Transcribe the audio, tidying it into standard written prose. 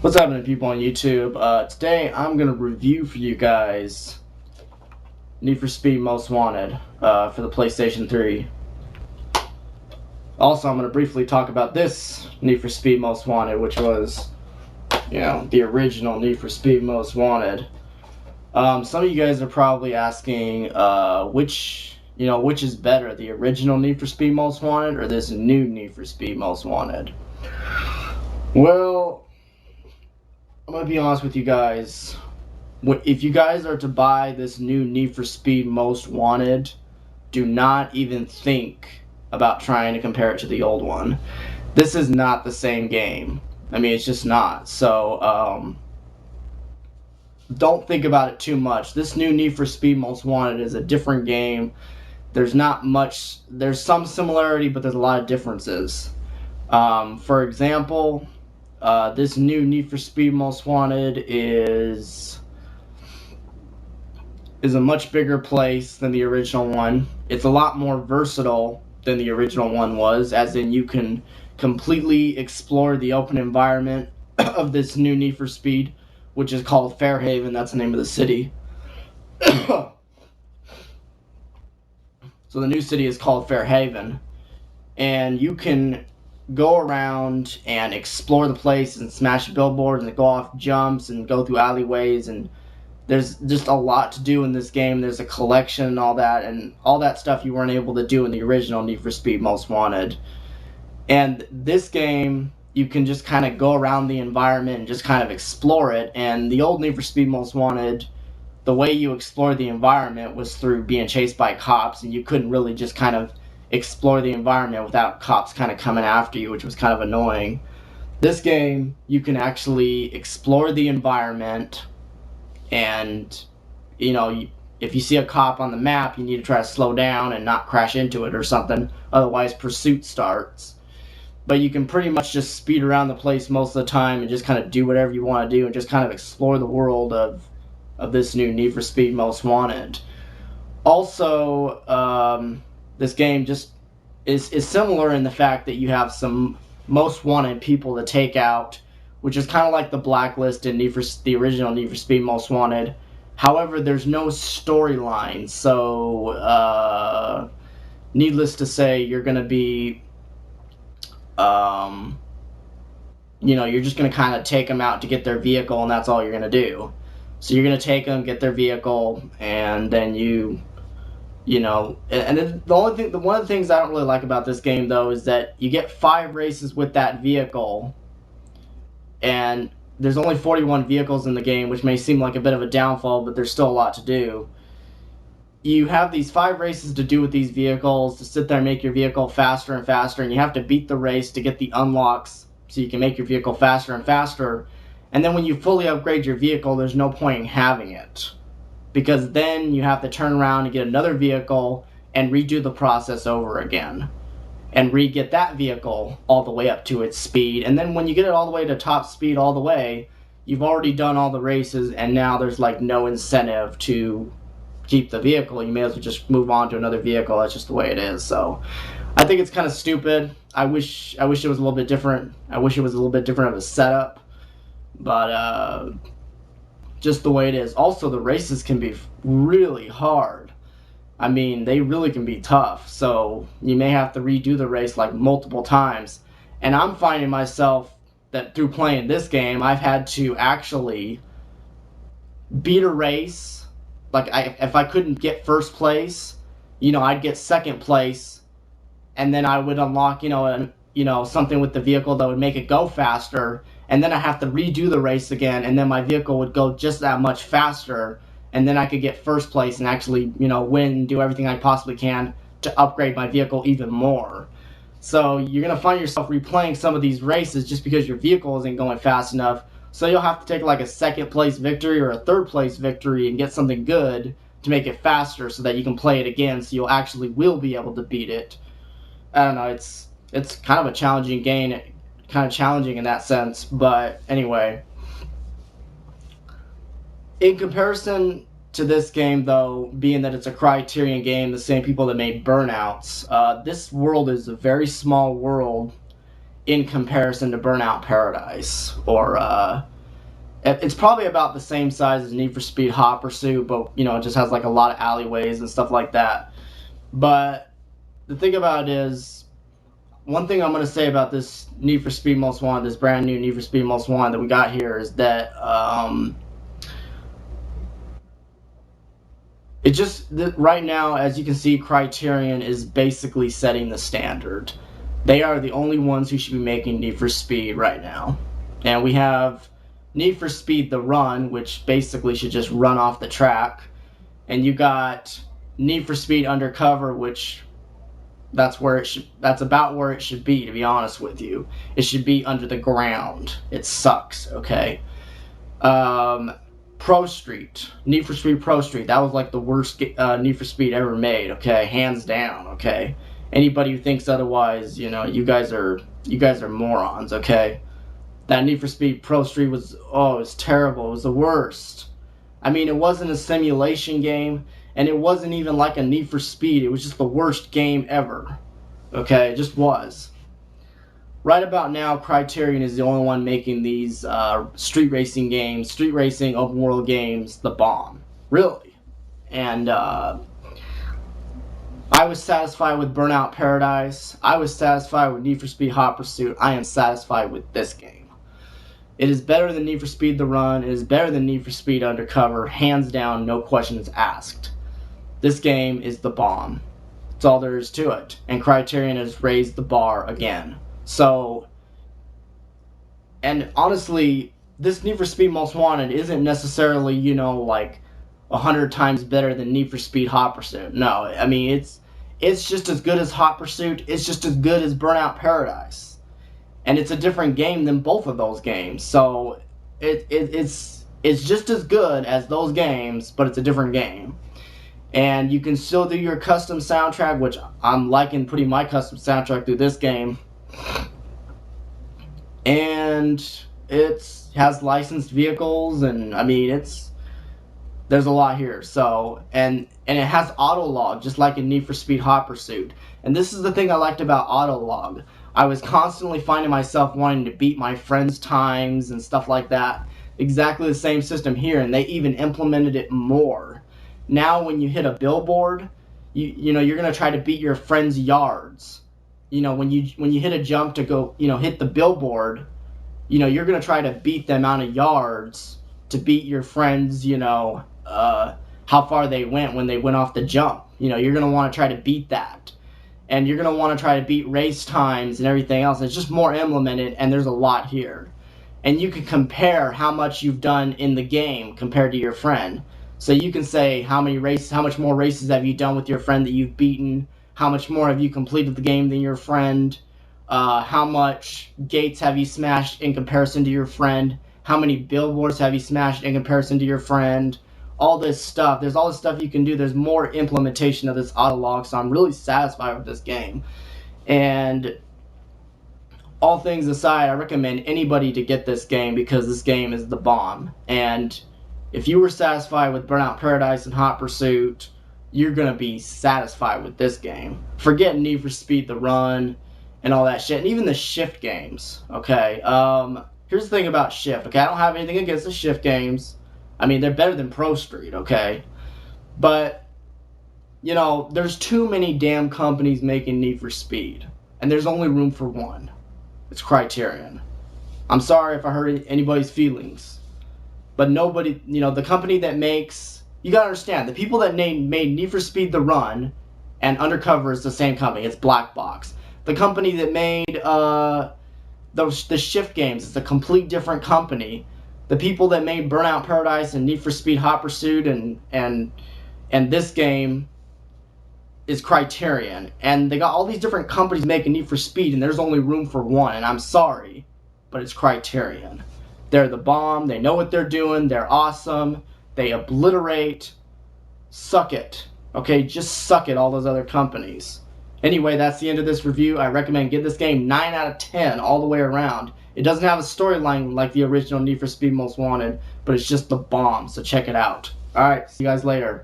What's happening, people on YouTube? Today I'm going to review for you guys Need for Speed Most Wanted for the PlayStation 3. Also, I'm going to briefly talk about this Need for Speed Most Wanted, which was, the original Need for Speed Most Wanted. Some of you guys are probably asking which is better, the original Need for Speed Most Wanted or this new Need for Speed Most Wanted? Well, I'm going to be honest with you guys. If you guys are to buy this new Need for Speed Most Wanted, do not even think about trying to compare it to the old one. This is not the same game. I mean, it's just not. So, don't think about it too much. This new Need for Speed Most Wanted is a different game. There's not much. There's some similarity, but there's a lot of differences. For example, this new Need for Speed Most Wanted is a much bigger place than the original one. It's a lot more versatile than the original one was, as in you can completely explore the open environment of this new Need for Speed, which is called Fairhaven. That's the name of the city. So the new city is called Fairhaven, and you can go around and explore the place and smash billboards and go off jumps and go through alleyways, and there's just a lot to do in this game. There's a collection and all that stuff you weren't able to do in the original Need for Speed Most Wanted. And this game, you can just kind of go around the environment and just kind of explore it. And the old Need for Speed Most Wanted, the way you explored the environment was through being chased by cops, and you couldn't really just kind of explore the environment without cops kind of coming after you, which was kind of annoying. This game, you can actually explore the environment, and if you see a cop on the map, you need to try to slow down and not crash into it or something, otherwise pursuit starts. But you can pretty much just speed around the place most of the time and just kind of do whatever you want to do and just kind of explore the world of this new Need for Speed Most Wanted. Also, this game just is similar in the fact that you have some most wanted people to take out, which is kind of like the blacklist in the original Need for Speed Most Wanted. However, there's no storyline, so needless to say, you're going to be, you're just going to kind of take them out to get their vehicle, and that's all you're going to do. So you're going to take them, get their vehicle, and then and one of the things I don't really like about this game, though, is that you get 5 races with that vehicle, and there's only 41 vehicles in the game, which may seem like a bit of a downfall, but there's still a lot to do. You have these 5 races to do with these vehicles, to sit there and make your vehicle faster and faster, and you have to beat the race to get the unlocks so you can make your vehicle faster and faster. And then when you fully upgrade your vehicle, there's no point in having it, because then you have to turn around and get another vehicle and redo the process over again and re-get that vehicle all the way up to its speed. And then when you get it all the way to top speed all the way, you've already done all the races, and now there's like no incentive to keep the vehicle. You may as well just move on to another vehicle. That's just the way it is. So I think it's kind of stupid. I wish it was a little bit different. I wish it was a little bit different of a setup, but just the way it is. Also, the races can be really hard. I mean, they really can be tough, so you may have to redo the race like multiple times. And I'm finding myself that through playing this game, I've had to actually beat a race. Like, if I couldn't get first place, I'd get second place, and then I would unlock, something with the vehicle that would make it go faster, and then I have to redo the race again, and then my vehicle would go just that much faster, and then I could get first place and actually, win and do everything I possibly can to upgrade my vehicle even more. So you're going to find yourself replaying some of these races just because your vehicle isn't going fast enough. So you'll have to take like a second place victory or a third place victory and get something good to make it faster so that you can play it again, so you'll actually will be able to beat it. I don't know, it's kind of a challenging game, kind of challenging in that sense, but anyway. In comparison to this game, though, being that it's a Criterion game, the same people that made Burnouts, this world is a very small world in comparison to Burnout Paradise, or It's probably about the same size as Need for Speed Hot Pursuit, but you know, it just has like a lot of alleyways and stuff like that. But the thing about it is, one thing I'm going to say about this Need for Speed Most Wanted, this brand new Need for Speed Most Wanted that we got here, is that it just right now, as you can see, Criterion is basically setting the standard. They are the only ones who should be making Need for Speed right now, and we have Need for Speed The Run, which basically should just run off the track, and you got Need for Speed Undercover, which that's about where it should be, to be honest with you. It should be under the ground. It sucks, okay? Pro Street, Need for Speed Pro Street, that was like the worst Need for Speed ever made, okay? Hands down, okay? Anybody who thinks otherwise, you know, you guys are morons, okay? That Need for Speed Pro Street was, oh, it was terrible. It was the worst. I mean, it wasn't a simulation game, and it wasn't even like a Need for Speed. It was just the worst game ever. Okay, it just was. Right about now, Criterion is the only one making these street racing games, street racing open world games, the bomb. Really. And I was satisfied with Burnout Paradise. I was satisfied with Need for Speed Hot Pursuit. I am satisfied with this game. It is better than Need for Speed The Run. It is better than Need for Speed Undercover. Hands down, no questions asked. This game is the bomb. That's all there is to it. And Criterion has raised the bar again. So, and honestly, this Need for Speed Most Wanted isn't necessarily, you know, like 100 times better than Need for Speed Hot Pursuit. No, I mean, it's just as good as Hot Pursuit. It's just as good as Burnout Paradise. And it's a different game than both of those games. So it's just as good as those games, but it's a different game. And you can still do your custom soundtrack, which I'm liking putting my custom soundtrack through this game. And it has licensed vehicles, and I mean, there's a lot here. So, and it has auto log, just like in Need for Speed Hot Pursuit. And this is the thing I liked about auto log. I was constantly finding myself wanting to beat my friends' times and stuff like that. Exactly the same system here, and they even implemented it more. Now when you hit a billboard, you know, you're going to try to beat your friends' yards. You know, when you hit a jump to go, you know, hit the billboard, you know, you're going to try to beat the amount of yards to beat your friends, you know, how far they went when they went off the jump. You know, you're going to want to try to beat that. And you're going to want to try to beat race times and everything else. It's just more implemented, and there's a lot here. And you can compare how much you've done in the game compared to your friend. So you can say how much more races have you done with your friend that you've beaten, how much more have you completed the game than your friend, how much gates have you smashed in comparison to your friend, how many billboards have you smashed in comparison to your friend, all this stuff. There's all this stuff you can do. There's more implementation of this auto log, so I'm really satisfied with this game. And all things aside, I recommend anybody to get this game because this game is the bomb. And if you were satisfied with Burnout Paradise and Hot Pursuit, you're going to be satisfied with this game. Forget Need for Speed The Run and all that shit, and even the Shift games, okay? Here's the thing about Shift, okay? I don't have anything against the Shift games. I mean, they're better than Pro Street, okay? But, you know, there's too many damn companies making Need for Speed. And there's only room for one. It's Criterion. I'm sorry if I hurt anybody's feelings. But nobody, you know, the company that makes... You gotta understand, the people that made Need for Speed The Run and Undercover is the same company. It's Black Box. The company that made the Shift games is a complete different company. The people that made Burnout Paradise and Need for Speed Hot Pursuit and this game is Criterion. And they got all these different companies making Need for Speed, and there's only room for one. And I'm sorry, but it's Criterion. They're the bomb. They know what they're doing. They're awesome. They obliterate. Suck it. Okay, just suck it, all those other companies. Anyway, that's the end of this review. I recommend give this game 9 out of 10 all the way around. It doesn't have a storyline like the original Need for Speed Most Wanted, but it's just the bomb, so check it out. Alright, see you guys later.